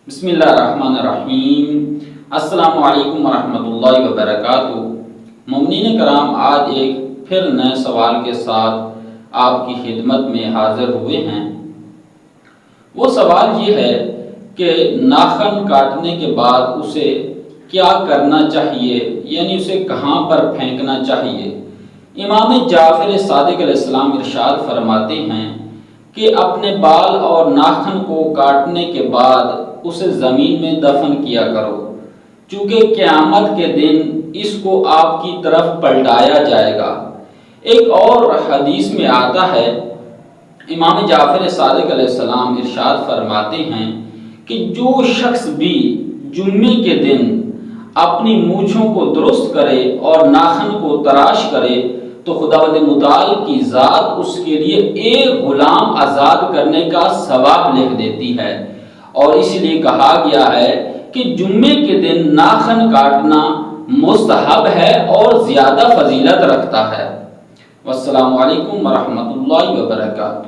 بسم اللہ الرحمن الرحیم۔ السلام علیکم ورحمۃ اللہ وبرکاتہ۔ مومنین کرام، آج ایک پھر نئے سوال کے ساتھ آپ کی خدمت میں حاضر ہوئے ہیں۔ وہ سوال یہ ہے کہ ناخن کاٹنے کے بعد اسے کیا کرنا چاہیے، یعنی اسے کہاں پر پھینکنا چاہیے۔ امام جعفر صادق علیہ السلام ارشاد فرماتے ہیں کہ اپنے بال اور ناخن کو کاٹنے کے بعد اسے زمین میں دفن کیا کرو، چونکہ قیامت کے دن اس کو آپ کی طرف پلٹایا جائے گا۔ ایک اور حدیث میں آتا ہے، امام جعفر صادق علیہ السلام ارشاد فرماتے ہیں کہ جو شخص بھی جمعے کے دن اپنی مونچھوں کو درست کرے اور ناخن کو تراش کرے تو خداوند متعال کی ذات اس کے لیے ایک غلام آزاد کرنے کا ثواب لکھ دیتی ہے، اور اس لیے کہا گیا ہے کہ جمعے کے دن ناخن کاٹنا مستحب ہے اور زیادہ فضیلت رکھتا ہے۔ والسلام علیکم ورحمۃ اللہ وبرکاتہ۔